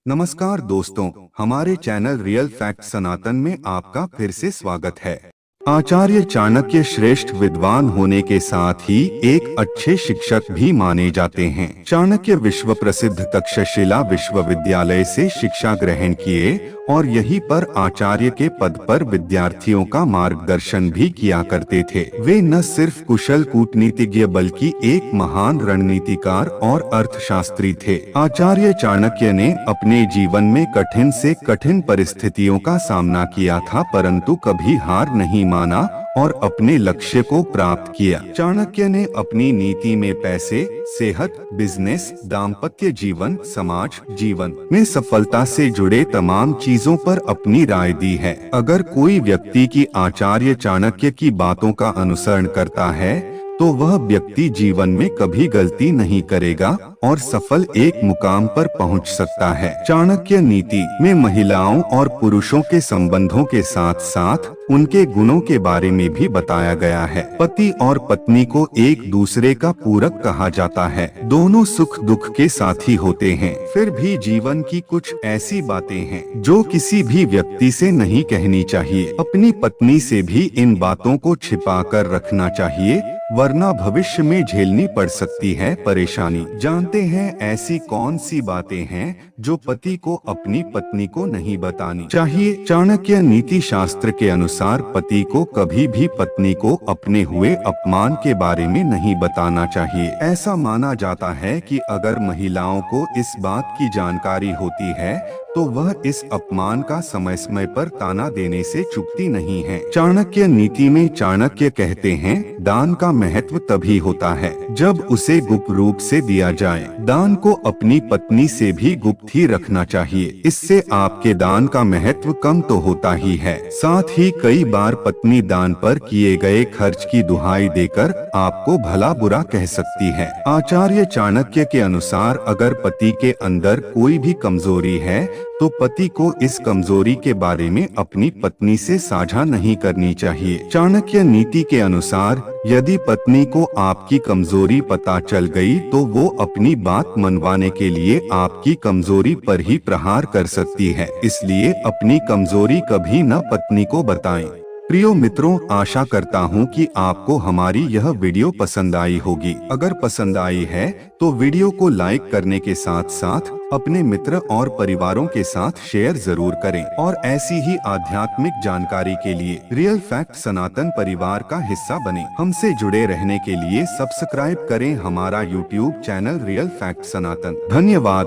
नमस्कार दोस्तों, हमारे चैनल रियल फैक्ट सनातन में आपका फिर से स्वागत है। आचार्य चाणक्य श्रेष्ठ विद्वान होने के साथ ही एक अच्छे शिक्षक भी माने जाते हैं। चाणक्य विश्व प्रसिद्ध तक्षशिला विश्वविद्यालय से शिक्षा ग्रहण किए और यहीं पर आचार्य के पद पर विद्यार्थियों का मार्गदर्शन भी किया करते थे। वे न सिर्फ कुशल कूटनीतिज्ञ बल्कि एक महान रणनीतिकार और अर्थशास्त्री थे। आचार्य चाणक्य ने अपने जीवन में कठिन से कठिन परिस्थितियों का सामना किया था, परंतु कभी हार नहीं माना और अपने लक्ष्य को प्राप्त किया। चाणक्य ने अपनी नीति में पैसे, सेहत, बिजनेस, दाम्पत्य जीवन, समाज जीवन में सफलता से जुड़े तमाम चीजों पर अपनी राय दी है। अगर कोई व्यक्ति की आचार्य चाणक्य की बातों का अनुसरण करता है तो वह व्यक्ति जीवन में कभी गलती नहीं करेगा और सफल एक मुकाम पर पहुंच सकता है। चाणक्य नीति में महिलाओं और पुरुषों के संबंधों के साथ साथ उनके गुणों के बारे में भी बताया गया है। पति और पत्नी को एक दूसरे का पूरक कहा जाता है। दोनों सुख दुख के साथी होते हैं। फिर भी जीवन की कुछ ऐसी बातें हैं जो किसी भी व्यक्ति से नहीं कहनी चाहिए। अपनी पत्नी से भी इन बातों को छिपा कर रखना चाहिए, वरना भविष्य में झेलनी पड़ सकती है परेशानी। जानते हैं ऐसी कौन सी बातें हैं जो पति को अपनी पत्नी को नहीं बतानी चाहिए। चाणक्य नीति शास्त्र के अनुसार पति को कभी भी पत्नी को अपने हुए अपमान के बारे में नहीं बताना चाहिए। ऐसा माना जाता है कि अगर महिलाओं को इस बात की जानकारी होती है तो वह इस अपमान का समय समय पर ताना देने से चूकती नहीं है। चाणक्य नीति में चाणक्य कहते हैं, दान का महत्व तभी होता है जब उसे गुप्त रूप से दिया जाए। दान को अपनी पत्नी से भी गुप्त ही रखना चाहिए। इससे आपके दान का महत्व कम तो होता ही है, साथ ही कई बार पत्नी दान पर किए गए खर्च की दुहाई देकर आपको भला बुरा कह सकती है। आचार्य चाणक्य के अनुसार अगर पति के अंदर कोई भी कमजोरी है तो पति को इस कमजोरी के बारे में अपनी पत्नी से साझा नहीं करनी चाहिए। चाणक्य नीति के अनुसार यदि पत्नी को आपकी कमजोरी पता चल गई तो वो अपनी बात मनवाने के लिए आपकी कमजोरी पर ही प्रहार कर सकती है। इसलिए अपनी कमजोरी कभी न पत्नी को बताएं। प्रियो मित्रों, आशा करता हूँ कि आपको हमारी यह वीडियो पसंद आई होगी। अगर पसंद आई है तो वीडियो को लाइक करने के साथ साथ अपने मित्र और परिवारों के साथ शेयर जरूर करें और ऐसी ही आध्यात्मिक जानकारी के लिए रियल फैक्ट सनातन परिवार का हिस्सा बने। हमसे जुड़े रहने के लिए सब्सक्राइब करें हमारा यूट्यूब चैनल रियल फैक्ट सनातन। धन्यवाद।